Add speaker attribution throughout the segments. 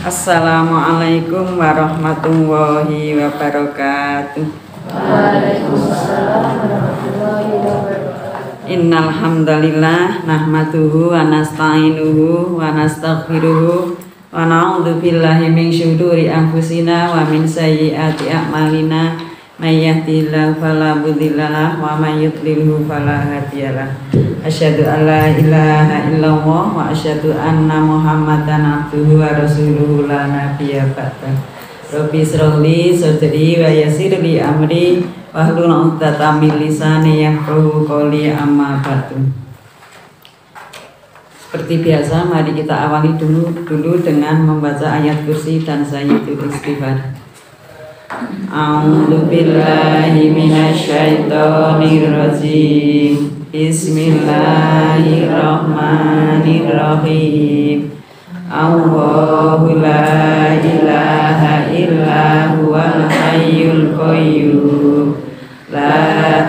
Speaker 1: Assalamualaikum warahmatullahi wabarakatuh.
Speaker 2: Waalaikumsalam warahmatullahi wabarakatuh.
Speaker 1: Innal hamdalillah nahmaduhu wa nasta'inuhu wa nastaghfiruhu wa na'udzu billahi min syururi anfusina wa min sayyiati a'malina. May yahdihillahu fala mudhillalah wa may yudlilhu fala hadiyalah. Asyhadu an la ilaha illallah wa asyhadu anna Muhammadan abduhu wa rasuluhu la nabiyya ba'dah. Rabbi shrahli sadri wa yassir li amri wahlul 'uqdatam min lisani yafqahu qawli, amma ba'du. Seperti biasa, mari kita awali dulu dengan membaca ayat kursi dan Sayyidul Istighfar. A'udzu billahi minasyaitonir rajim. Bismillahirrahmanirrahim. Allahu la ilaha illa huwal hayyul qayyum. La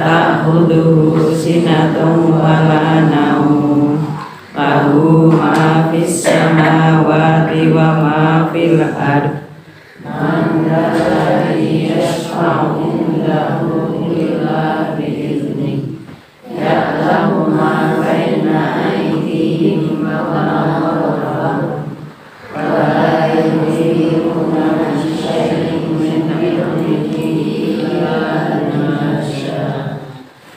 Speaker 1: ta'khudhuhu sinatun wa la nawm. Lahu ma fis samawati wa ma fil ardh. Man dzalladzi yashfa'u 'indahu illa bi'idznihi. Ya'lamu ma baina aydihim wa ma khalfahum. Wa la yuhituna bi syai'in min 'ilmihi illa bima syaa.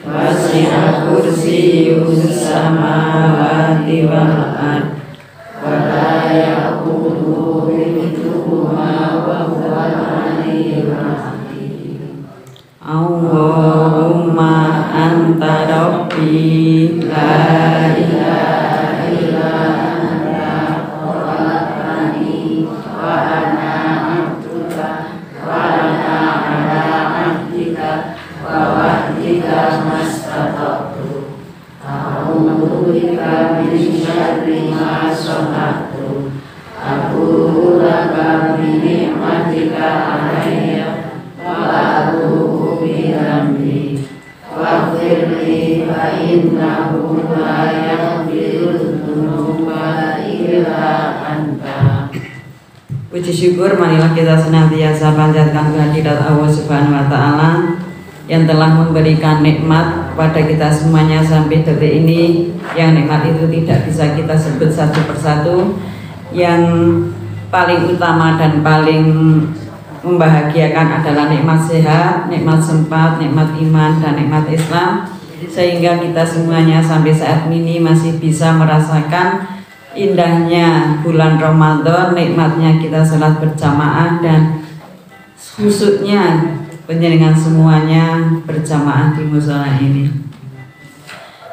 Speaker 1: Wasi'a kursiyyuhus samawati wal ardh. Wa la yaquduhu hifdhuhuma wa huwal 'aliyyul 'azim. Allahumma anta rabbi la ilaha illa anta khalaqtani wa ana 'abduka wa ana 'ala 'ahdika wa wa'dika mastata'tu. A'udzu bika min syarri ma sana'tu. Aqulu laka bi ni'matika 'alayya wa a'udzu bi dhanbi. Waghfirli fa innahu la yaghfiru dzunuba illa anta. Puji syukur marilah kita senantiasa panjatkan kehadirat Allah Subhanahu wa taala yang telah memberikan nikmat pada kita semuanya sampai detik ini, yang nikmat itu tidak bisa kita sebut satu persatu. Yang paling utama dan paling membahagiakan adalah nikmat sehat, nikmat sempat, nikmat iman, dan nikmat Islam, sehingga kita semuanya sampai saat ini masih bisa merasakan indahnya bulan Ramadan, nikmatnya kita salat berjamaah, dan khususnya penjenengan semuanya berjamaah di mushola ini.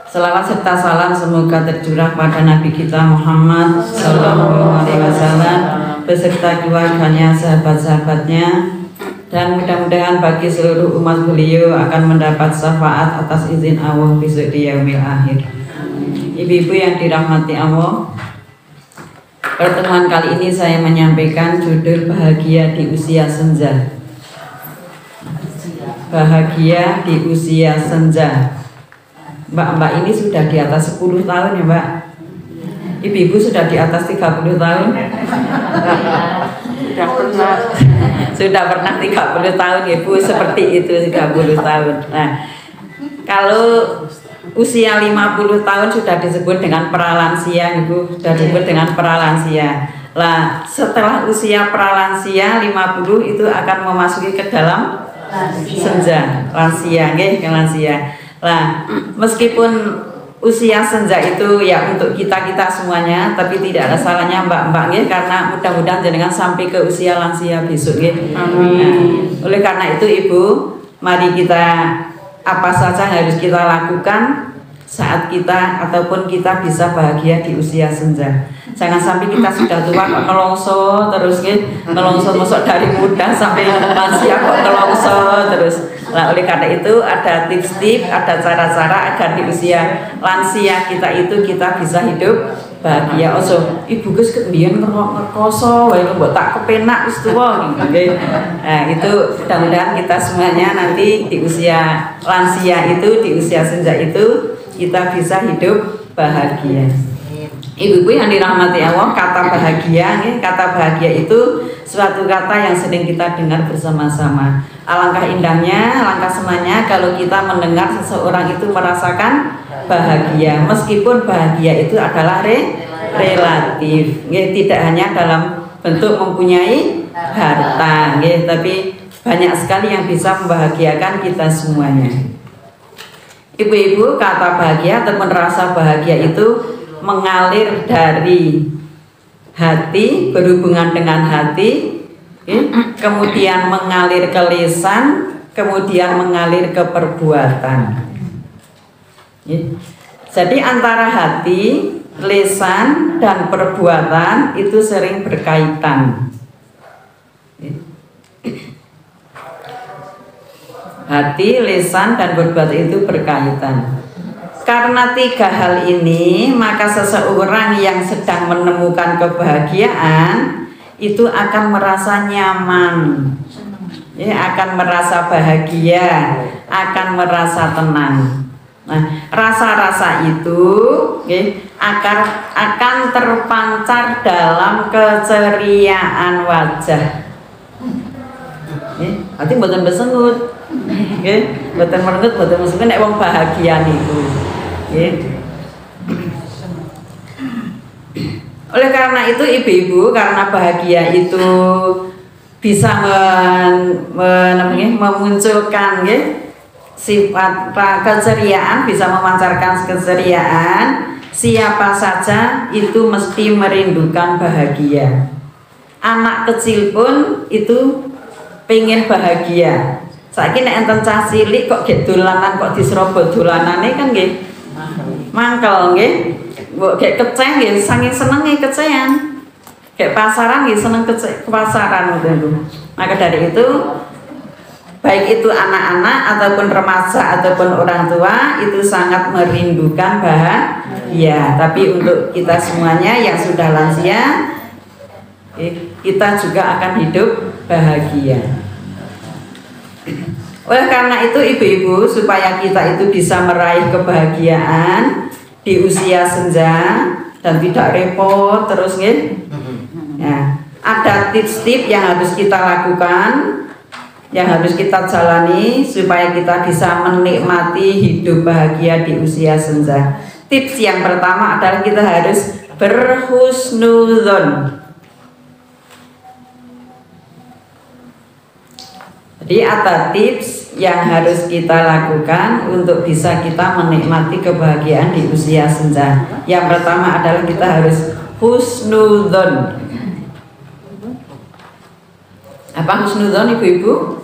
Speaker 1: Selawat serta salam semoga tercurah pada Nabi kita Muhammad Sallallahu Alaihi Wasallam beserta keluarganya, sahabat-sahabatnya, dan mudah-mudahan bagi seluruh umat beliau akan mendapat syafaat atas izin Allah besok di yaumil akhir. Ibu-ibu yang dirahmati Allah, pertemuan kali ini saya menyampaikan judul bahagia di usia senja. Bahagia di usia senja. Mbak-mbak ini sudah di atas 10 tahun ya Mbak? Ibu-ibu sudah di atas 30 tahun? Sudah pernah 30 tahun ya Bu, seperti itu 30 tahun. Nah, kalau usia 50 tahun sudah disebut dengan pralansia Ibu, sudah disebut dengan pralansia. Lah, setelah usia pralansia 50 itu akan memasuki ke dalam senja, lansia, nggih, lansia. Lah, meskipun usia senja itu ya untuk kita semuanya, tapi tidak ada salahnya mbak-mbak nggih, karena mudah-mudahan jenengan sampai ke usia lansia besok nggih. Amin. Nah, oleh karena itu Ibu, mari kita apa saja harus kita lakukan saat kita ataupun kita bisa bahagia di usia senja. Jangan sampai kita sudah tua kok nelongso terus nggih, nelongso masuk dari muda sampai lansia kok nelongso terus. Nah, oleh karena itu ada tips-tips, ada cara-cara agar di usia lansia kita itu kita bisa hidup bahagia. Oso, ibu Gus kemudian ngekoso, wae mbok tak kepenak wis tuwa nggih. Nah, itu mudah-mudahan kita semuanya nanti di usia lansia itu, di usia senja itu kita bisa hidup bahagia.
Speaker 3: Ibu-ibu yang dirahmati Allah, kata bahagia, kata bahagia itu suatu kata yang sering kita dengar bersama-sama. Alangkah indahnya, alangkah senangnya kalau kita mendengar seseorang itu merasakan bahagia, meskipun bahagia itu adalah relatif, tidak hanya dalam bentuk mempunyai harta, tapi banyak sekali yang bisa membahagiakan kita semuanya. Ibu-ibu, kata bahagia ataupun rasa bahagia itu mengalir dari hati, berhubungan dengan hati, kemudian mengalir ke lisan, kemudian mengalir ke perbuatan. Jadi antara hati, lisan, dan perbuatan itu sering berkaitan. Hati, lisan, dan perbuatan itu berkaitan. Karena tiga hal ini, maka seseorang yang sedang menemukan kebahagiaan itu akan merasa nyaman, akan merasa bahagia, akan merasa tenang. Nah, rasa-rasa itu akan terpancar dalam keceriaan wajah. Berarti mboten besengut, mboten merengut, mboten mesengut, nek wong bahagia niku. Oleh karena itu ibu-ibu, karena bahagia itu bisa memunculkan sifat keceriaan, bisa memancarkan keceriaan, siapa saja itu mesti merindukan bahagia. Anak kecil pun itu pengen bahagia. Saiki nek enten cah cilik kok gek dolanan, kok diserobot dolanane kan nggih mangkel nggih. Mbok gek keceh nggih saking senenge kecehan. Gek pasaran nggih seneng ke pasaran ngoten. Maka dari itu baik itu anak-anak ataupun remaja ataupun orang tua itu sangat merindukan bahagia. Tapi untuk kita semuanya yang sudah lansia, kita juga akan hidup bahagia. Oleh karena itu ibu-ibu, supaya kita itu bisa meraih kebahagiaan di usia senja dan tidak repot terus ada tips-tips yang harus kita lakukan, yang harus kita jalani supaya kita bisa menikmati hidup bahagia di usia senja. Tips yang pertama adalah kita harus berhusnudzon. Jadi ada tips yang harus kita lakukan untuk bisa kita menikmati kebahagiaan di usia senja. Yang pertama adalah kita harus husnudzon. Apa husnudzon ibu-ibu?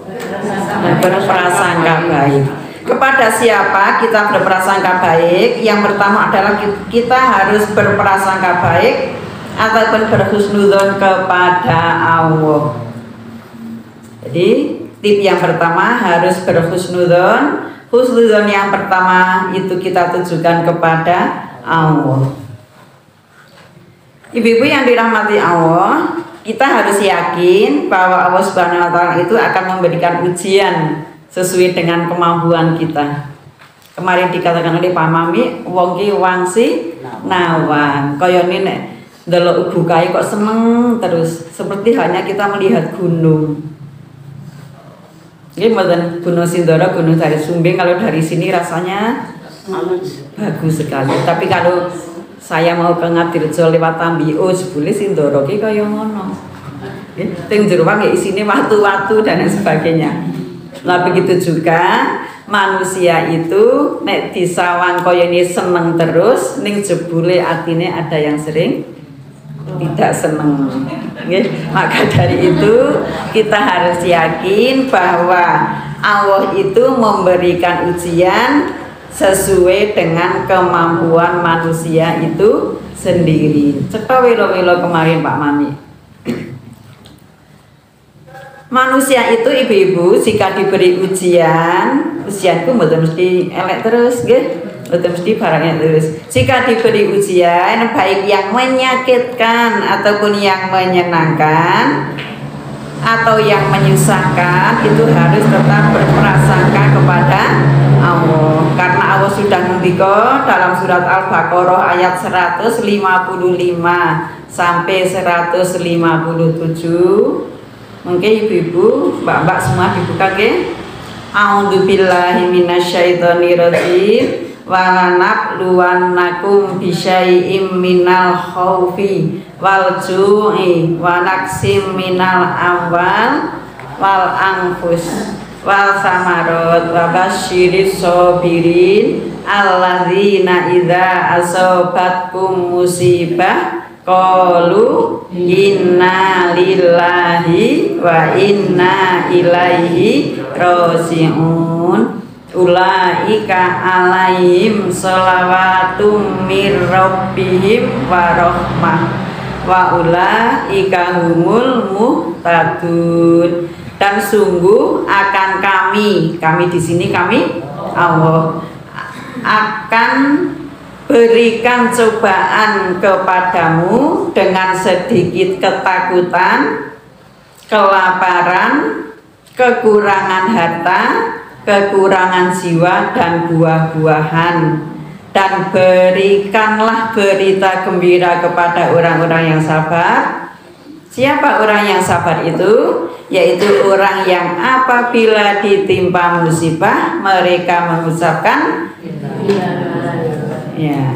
Speaker 3: Berprasangka baik. Kepada siapa kita berprasangka baik? Yang pertama adalah kita harus berprasangka baik ataupun berhusnudzon kepada Allah. Jadi tip yang pertama harus berhusnudzon. Husnudzon yang pertama itu kita tujukan kepada Allah. Ibu-ibu yang dirahmati Allah, kita harus yakin bahwa Allah Subhanahu wa Ta'ala itu akan memberikan ujian sesuai dengan kemampuan kita. Kemarin dikatakan oleh Pak Mami, wong ki wangsi nawang. Kaya nek ndelok ibu kae kok seneng terus, seperti halnya kita melihat gunung. Ini bukan Gunung Sindoro, Gunung Sari Sumbing. Kalau dari sini rasanya bagus sekali. Tapi kalau saya mau ke Ngadirjo lewat Tambio, sebule Sindoro ki kaya ngono. Teng jero wae isine watu-watu dan sebagainya. Nah begitu juga manusia itu nek disawang kaya ini seneng terus, ning jebule atine ada yang sering tidak seneng. Maka dari itu kita harus yakin bahwa Allah itu memberikan ujian sesuai dengan kemampuan manusia itu sendiri. Cetok welo-welo kemarin Pak Mami. Manusia itu ibu-ibu jika diberi ujianku mboten mesti elek terus nggih. Betul mesti barangnya terus. Jika diberi ujian baik yang menyakitkan ataupun yang menyenangkan atau yang menyusahkan, itu harus tetap berprasangka kepada Allah. Karena Allah sudah memberi ngendika dalam surat Al-Baqarah ayat 155 sampai 157. Mungkin ibu-ibu, mbak-mbak semua dibuka ke. A'udzubillahi minasyaitonirrajim. Wa nabluwannakum bisyai'im minal khaufi wal ju'i wa naqsim minal amwal wal anfus wal samarot wa basyiris sabirin alladzina idza asobatkum musibah qalu inna lillahi wa inna ilaihi raji'un. Ulaika alaihim sholawatun mir rabbihim wa rahmah wa ulaika humul muhtadun. Dan sungguh akan kami di sini kami Allah akan berikan cobaan kepadamu dengan sedikit ketakutan, kelaparan, kekurangan harta, kekurangan jiwa dan buah-buahan. Dan berikanlah berita gembira kepada orang-orang yang sabar. Siapa orang yang sabar itu? Yaitu orang yang apabila ditimpa musibah mereka mengucapkan ya,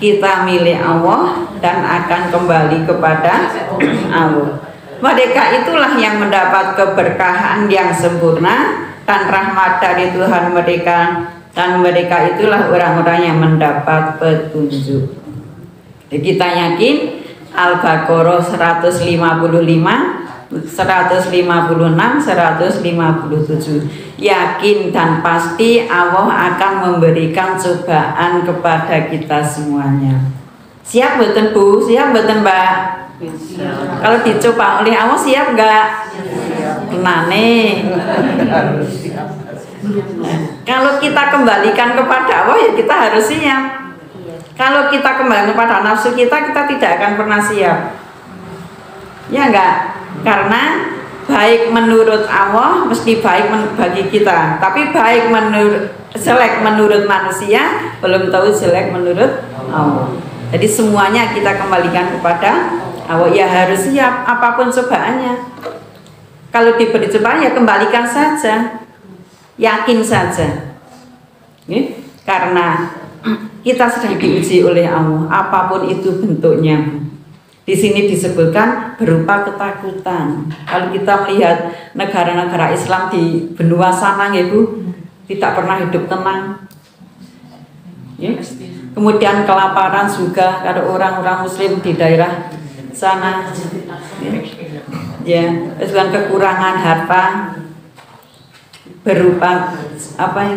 Speaker 3: kita milik Allah dan akan kembali kepada Allah. Mereka itulah yang mendapat keberkahan yang sempurna dan rahmat dari Tuhan mereka, dan mereka itulah orang-orang yang mendapat petunjuk. Jadi kita yakin Al-Baqarah 155, 156, 157. Yakin dan pasti Allah akan memberikan cobaan kepada kita semuanya. Siap betul Bu? Siap betul Mbak? Kalau dicoba oleh Allah siap nggak? Nah nih, kalau kita kembalikan kepada Allah ya kita harus siap. Kalau kita kembali kepada nafsu kita tidak akan pernah siap. Ya enggak? Karena baik menurut Allah mesti baik bagi kita, tapi baik jelek menurut manusia belum tahu jelek menurut Allah. Jadi semuanya kita kembalikan kepada Allah. Ya harus siap apapun cobaannya. Kalau diberi cobaan ya kembalikan saja, yakin saja. Karena kita sedang diuji oleh Allah, apapun itu bentuknya. Di sini disebutkan berupa ketakutan. Kalau kita melihat negara-negara Islam di benua sana, ya Bu, tidak pernah hidup tenang. Ya. Kemudian kelaparan juga kalau orang-orang Muslim di daerah sana. Ya, dengan kekurangan harta berupa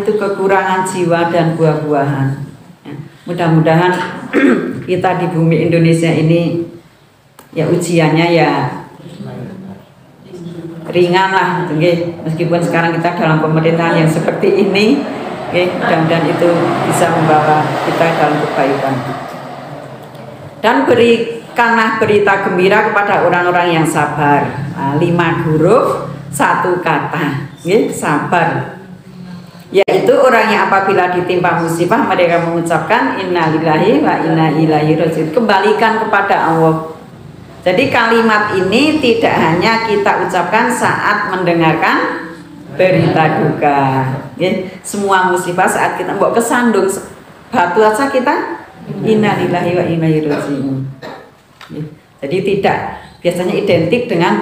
Speaker 3: kekurangan jiwa dan buah-buahan. Mudah-mudahan kita di bumi Indonesia ini ya ujiannya ya ringan lah, meskipun sekarang kita dalam pemerintahan yang seperti ini, mudah-mudahan itu bisa membawa kita dalam kebaikan. Dan berikanlah berita gembira kepada orang-orang yang sabar. 5 huruf 1 kata, sabar. Yaitu orang yang apabila ditimpa musibah mereka mengucapkan innalillahi wa inna ilaihi raji'un, kembalikan kepada Allah. Jadi kalimat ini tidak hanya kita ucapkan saat mendengarkan berita duka. Semua musibah saat kita mau kesandung batu aja kita innalillahi wa inna ilaihi raji'un. Jadi tidak biasanya identik dengan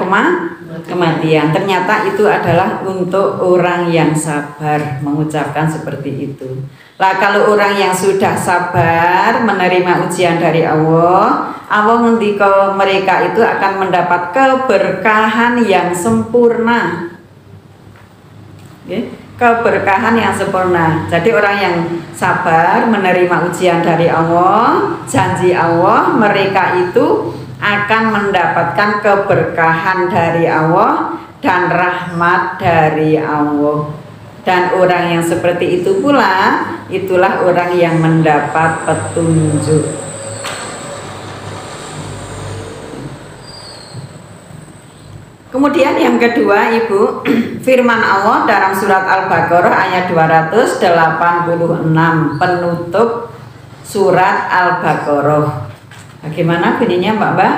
Speaker 3: kematian. Ternyata itu adalah untuk orang yang sabar mengucapkan seperti itu. Lah kalau orang yang sudah sabar menerima ujian dari Allah, Allah ngendika mereka itu akan mendapat keberkahan yang sempurna. Keberkahan yang sempurna. Jadi orang yang sabar menerima ujian dari Allah, janji Allah, mereka itu akan mendapatkan keberkahan dari Allah dan rahmat dari Allah. Dan orang yang seperti itu pula, itulah orang yang mendapat petunjuk. Kemudian yang kedua Ibu, firman Allah dalam surat Al-Baqarah ayat 286 penutup surat Al-Baqarah. Bagaimana bunyinya Mbak?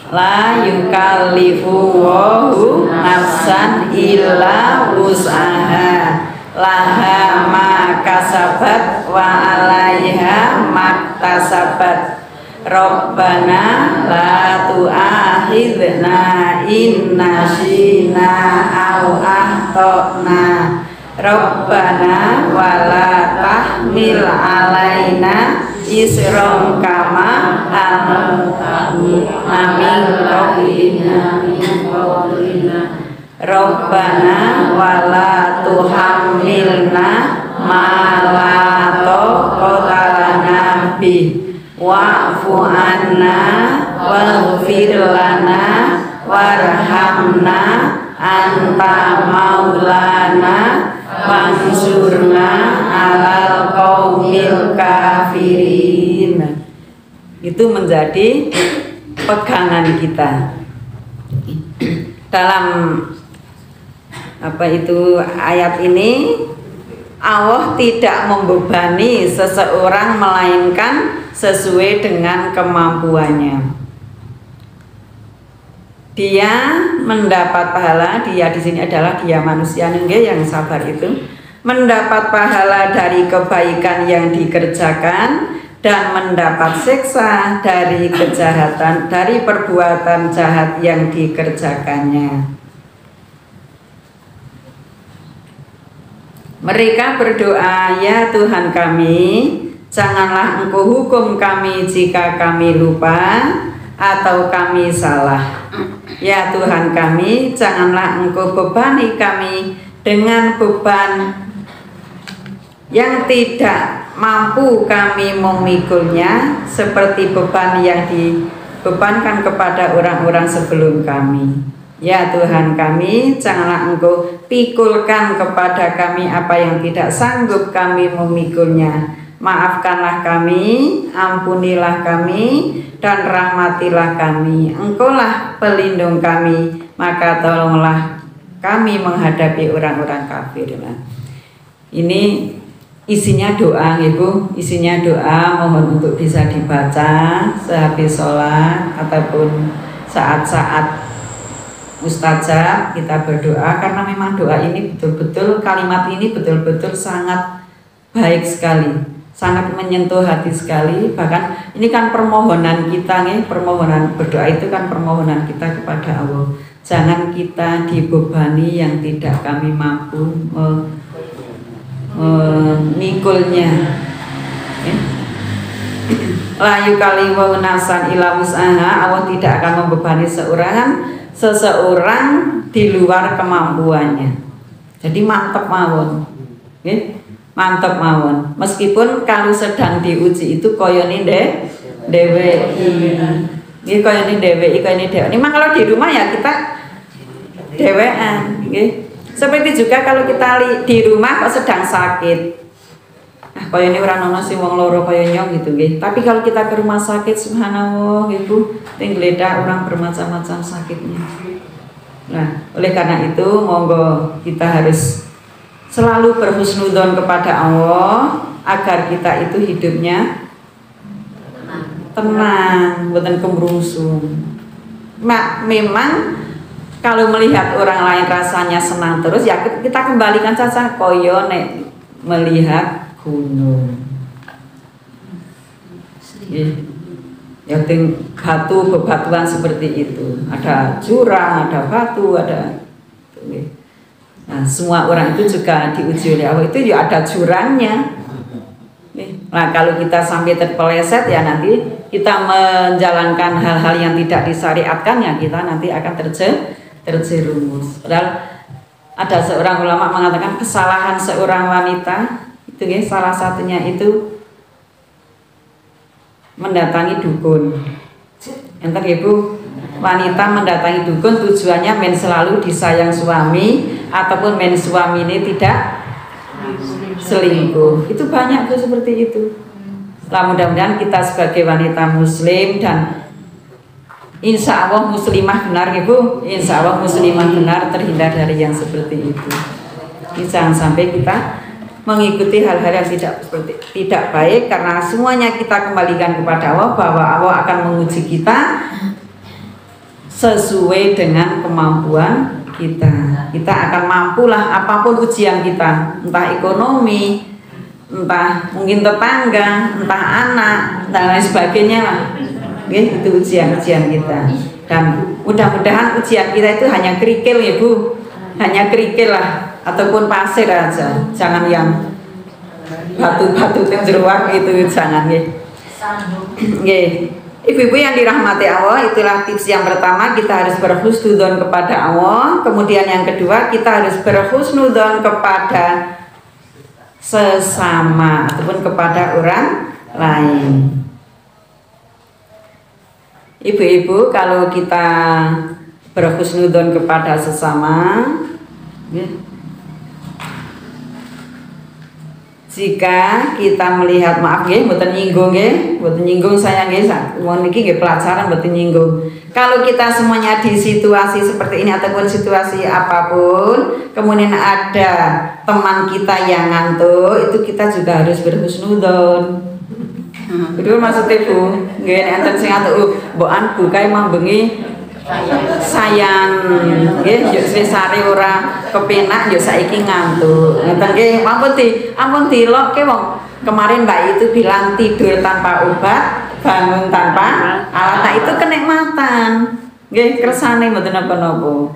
Speaker 3: La yukallifu wahu nafsan illa wus'aha laha ma kasabat wa 'alaiha maktasabat. Rabbana la tu'akhidna in nasina aw akhtana. Rabbana wa la tahmil 'alaina isron kama hamaltahu min qablina. Rabbana wa la tuhammilna ma la taqata lana bih wa'fu anna waghfir lana warhamna anta maulana wansurna alal qaumil kafirin. Itu menjadi pegangan kita dalam ayat ini. Allah tidak membebani seseorang melainkan sesuai dengan kemampuannya. Dia mendapat pahala, dia di sini adalah dia manusia yang sabar itu, mendapat pahala dari kebaikan yang dikerjakan dan mendapat siksa dari kejahatan, dari perbuatan jahat yang dikerjakannya. Mereka berdoa, ya Tuhan kami, janganlah Engkau hukum kami jika kami lupa atau kami salah. Ya Tuhan kami, janganlah Engkau bebani kami dengan beban yang tidak mampu kami memikulnya, seperti beban yang dibebankan kepada orang-orang sebelum kami. Ya Tuhan kami, janganlah Engkau pikulkan kepada kami apa yang tidak sanggup kami memikulnya. Maafkanlah kami, ampunilah kami, dan rahmatilah kami. Engkaulah pelindung kami, maka tolonglah kami menghadapi orang-orang kafir. Ini isinya doa, Ibu. Isinya doa, mohon untuk bisa dibaca sehabis sholat ataupun saat-saat mustajab kita berdoa, karena memang doa ini betul-betul, kalimat ini betul-betul sangat baik sekali, sangat menyentuh hati sekali. Bahkan ini kan permohonan kita nih, permohonan berdoa itu kan permohonan kita kepada Allah. Jangan kita dibebani yang tidak kami mampu memikulnya. La yukallifu nafsan illa wus'aha. Allah tidak akan membebani seseorang di luar kemampuannya. Jadi mantep mawon, mantep mawon. Meskipun kalau sedang diuji itu koyoni DWI, ini koyoni DWI, koyoni DWI. Memang kalau di rumah ya kita dewean. Seperti juga kalau kita di rumah kok sedang sakit. Kaya ini orang nono sing wong loro kaya nyong gitu nggih. Tapi kalau kita ke rumah sakit, subhanallah Ibu, tinggledah orang bermacam-macam sakitnya. Nah, oleh karena itu monggo kita harus selalu berhusnudzon kepada Allah agar kita itu hidupnya tenang, bukan kemerungsung. Memang kalau melihat orang lain rasanya senang terus, ya kita kembalikan saja koyo nek melihat gunung. Ya batu bebatuan seperti itu, ada jurang, ada batu, ada. Nah, semua orang itu juga diuji oleh Allah, itu ya ada jurangnya. Nah, kalau kita sampai terpeleset ya nanti kita menjalankan hal-hal yang tidak disyariatkan, ya kita nanti akan terjerumus. Padahal ada seorang ulama mengatakan kesalahan seorang wanita itu ya, salah satunya itu mendatangi dukun. Enter Ibu, wanita mendatangi dukun tujuannya men selalu disayang suami ataupun men suami ini tidak selingkuh. Itu banyak tuh seperti itu. Nah, mudah-mudahan kita sebagai wanita muslim dan Insya Allah muslimah benar Ibu, insya Allah muslimah benar, terhindar dari yang seperti itu. Ini jangan sampai kita mengikuti hal-hal yang tidak baik, karena semuanya kita kembalikan kepada Allah, bahwa Allah akan menguji kita sesuai dengan kemampuan kita. Kita akan mampulah apapun ujian kita, entah ekonomi, entah mungkin tetangga, entah anak, dan lain sebagainya lah. Itu ujian-ujian kita. Dan mudah-mudahan ujian kita itu hanya kerikil ya Bu, hanya kerikil lah, ataupun pasir aja, jangan yang batu-batu jeruak itu, jangan ya. Ibu-ibu yang dirahmati Allah, itulah tips yang pertama, kita harus berhusnudzon kepada Allah. Kemudian yang kedua, kita harus berhusnudzon kepada sesama ataupun kepada orang lain. Ibu-ibu, kalau kita berhusnudzon kepada sesama, ya, jika kita melihat, maaf nggih, mboten nyinggung nggih, mboten nyinggung saya nggih, niki nggih pelajaran mboten nyinggung. Kalau kita semuanya di situasi seperti ini ataupun situasi apapun, kemudian ada teman kita yang ngantuk, itu kita juga harus berhusnudzon. Betul maksudnya Bu, nggih nek enten sing ngantuk, mbokan bukae mambengi sayang nggih, yo wis sare ora kepenak, yo saiki ngantuk. Ngeten nggih, ampun dilokke wong. Kemarin Mbak itu bilang tidur tanpa obat, bangun tanpa alat. Nah, itu kenikmatan. Nggih, kersane mboten napa-napa.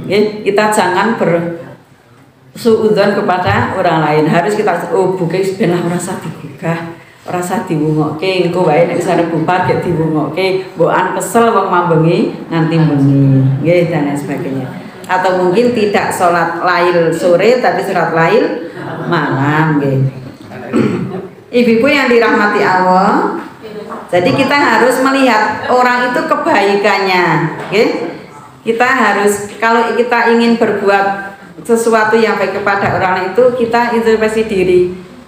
Speaker 3: Nggih, kita jangan bersuudzon kepada orang lain. Harus kita buke ben ora usah digugah. Ora usah diwungokke, engko wae nek sare bubar gek diwungokke, mbokan kesel wong mambengi nganti bengi. Nggih, dan lain sebagainya. Atau mungkin tidak sholat lail sore tapi sholat lail malam nggih. Ibu-ibu yang dirahmati Allah, jadi kita harus melihat orang itu kebaikannya, nggih. Kita harus, kalau kita ingin berbuat sesuatu yang baik kepada orang lain, itu kita introspeksi diri.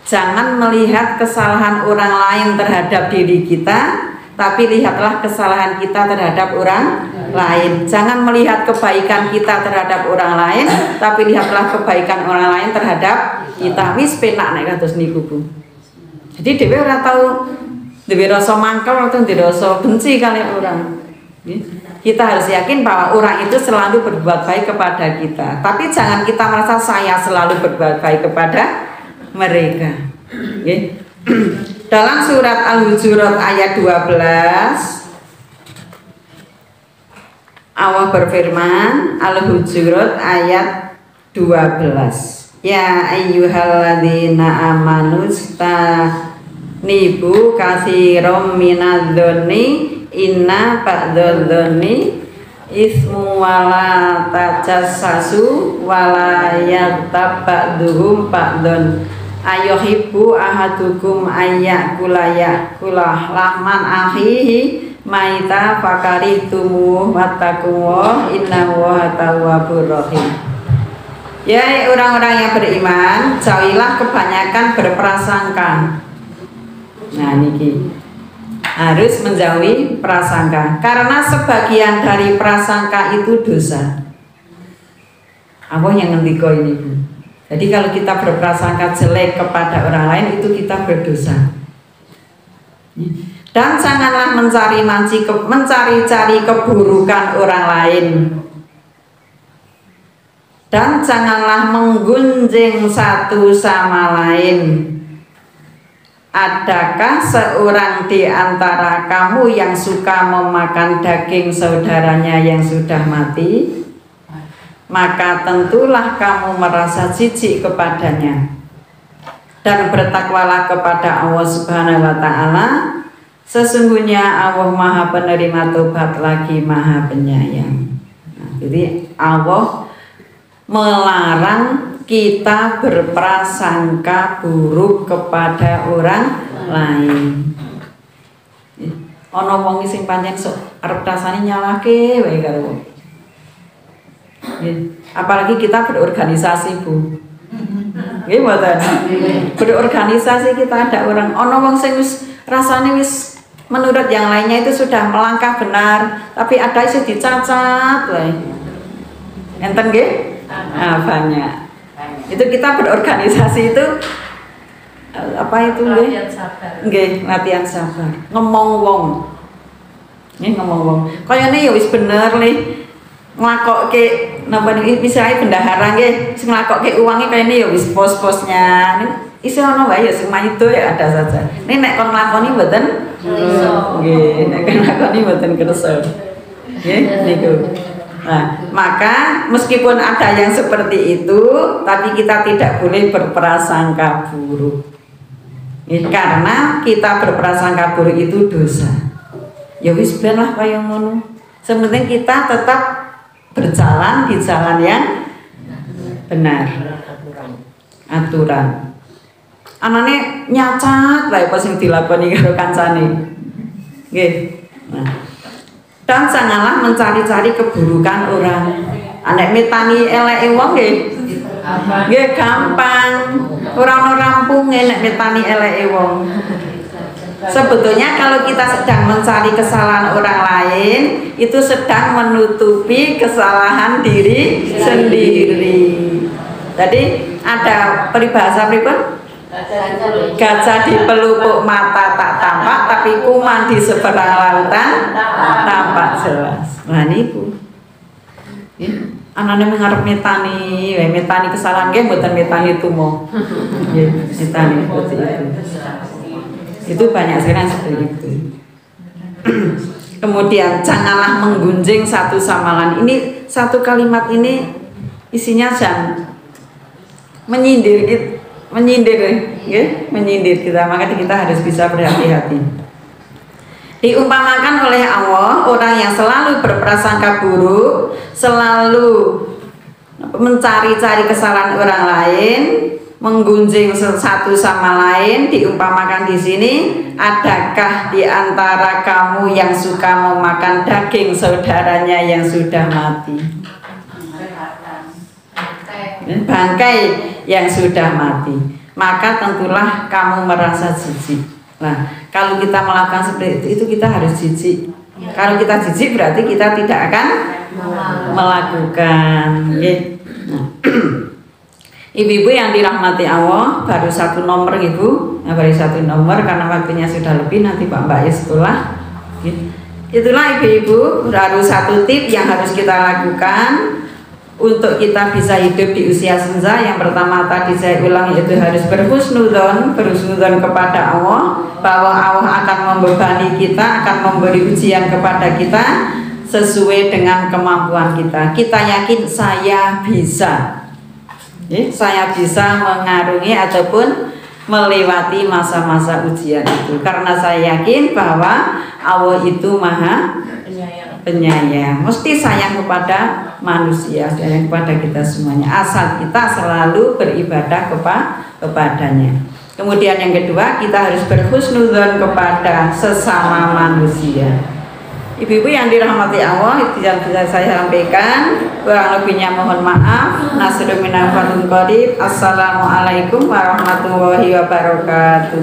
Speaker 3: Jangan melihat kesalahan orang lain terhadap diri kita, tapi lihatlah kesalahan kita terhadap orang lain. Jangan melihat kebaikan kita terhadap orang lain, tapi lihatlah kebaikan orang lain terhadap kita. Wis penak nek kados niku Bu. Jadi dhewe ora tau dhewe rasa mangkel atau dhewe rasa benci kali orang. Kita harus yakin bahwa orang itu selalu berbuat baik kepada kita. Tapi jangan kita merasa saya selalu berbuat baik kepada mereka. Dalam surat Al-Hujurat ayat 12, Allah berfirman, Al-Hujurat ayat 12, ya ayyuhalladzina amanu stanibu katsiran minadz-dzanni inna ba'dadz-dzanni ismu wala tajassasu wala yaghtab ba'duhum ba'dun ayyuhibbu ahadukum ayyakula lahman akhihi maita fakaritumu wattaqullah innallaha tawwabur rahim. Ya orang-orang yang beriman, jauhilah kebanyakan berprasangka. Nah niki harus menjauhi prasangka, karena sebagian dari prasangka itu dosa. Apa yang ngendika ini Bu? Jadi kalau kita berprasangka jelek kepada orang lain, itu kita berdosa. Dan janganlah mencari-cari keburukan orang lain. Dan janganlah menggunjing satu sama lain. Adakah seorang di antara kamu yang suka memakan daging saudaranya yang sudah mati? Maka tentulah kamu merasa jijik kepadanya. Dan bertakwalah kepada Allah Subhanahu wa Ta'ala. Sesungguhnya Allah Maha Penerima Tobat lagi Maha Penyayang. Nah, jadi Allah melarang kita berprasangka buruk kepada orang lain. Ana wong sing pancen sok arep rasane nyalahke wae karo wong. Apalagi kita berorganisasi Bu. Nggih mboten. Berorganisasi kita ada orang ana wong sing wis rasane wis menurut yang lainnya itu sudah melangkah benar, tapi ada yang dicacat, enten nggih? Nah, banyak. Itu kita berorganisasi itu apa itu nggih? Nggih, latihan sabar. Ngomong wong. Nggih ngomong wong. Kayane ya wis bener nih. Nglakokke napa niki misalnya bendahara nggih, sing nglakokke uwange kayane ya wis pos-posnya. Iso ana wae ya sing maido ya ada saja. Nek kon nglakoni mboten iso. Nggih, nek kon nglakoni mboten kersa. Nggih, niku. Nah, maka meskipun ada yang seperti itu, tapi kita tidak boleh berprasangka buruk. Karena kita berprasangka buruk itu dosa. Ya wis ben lah kaya ngono. Sepenting kita tetap berjalan di jalan yang benar. Aturan. Anane nyacat lah apa sing dilakoni karo kancane. Nggih. Nah. Dan janganlah mencari-cari keburukan orang. Anek mitani eleke wong nggih. Nggih gampang. Ora rampung nek mitani eleke wong. Sebetulnya kalau kita sedang mencari kesalahan orang lain, itu sedang menutupi kesalahan diri sendiri. Jadi ada peribahasa pripun? Gajah di pelupuk mata tak tampak, tapi kuman di seberang lautan tampak jelas. Nah niku. Anane ngarep metani, metani kesalahan nggih mboten metani tumo. Nggih, metani seperti itu. Itu banyak sekali seperti itu. Kemudian janganlah menggunjing satu sama lain. Ini satu kalimat ini isinya jangan menyindir kita, maka kita harus bisa berhati-hati. Diumpamakan oleh Allah orang yang selalu berprasangka buruk, selalu mencari-cari kesalahan orang lain, menggunjing satu sama lain, diumpamakan di sini, adakah di antara kamu yang suka memakan daging saudaranya yang sudah mati? Bangkai yang sudah mati, maka tentulah kamu merasa jijik. Nah, kalau kita melakukan seperti itu kita harus jijik. Kalau kita jijik berarti kita tidak akan melakukan. Nah. Ibu-ibu yang dirahmati Allah, baru satu nomor ibu, baru satu nomor karena waktunya sudah lebih, nanti Mbak sekolah. Itulah ibu-ibu, baru satu tip yang harus kita lakukan untuk kita bisa hidup di usia senja. Yang pertama tadi saya ulang, yaitu harus berhusnudzon kepada Allah, bahwa Allah akan membebani kita, akan memberi ujian kepada kita sesuai dengan kemampuan kita. Kita yakin saya bisa. Saya bisa mengarungi ataupun melewati masa-masa ujian itu, karena saya yakin bahwa Allah itu maha penyayang, mesti sayang kepada manusia, sayang kepada kita semuanya, asal kita selalu beribadah kepadanya. Kemudian yang kedua, kita harus berhusnudzon kepada sesama manusia. Ibu-ibu yang dirahmati Allah, itu yang bisa saya sampaikan. Kurang lebihnya mohon maaf. Nasrul minal fadlul qarib. Assalamualaikum warahmatullahi wabarakatuh.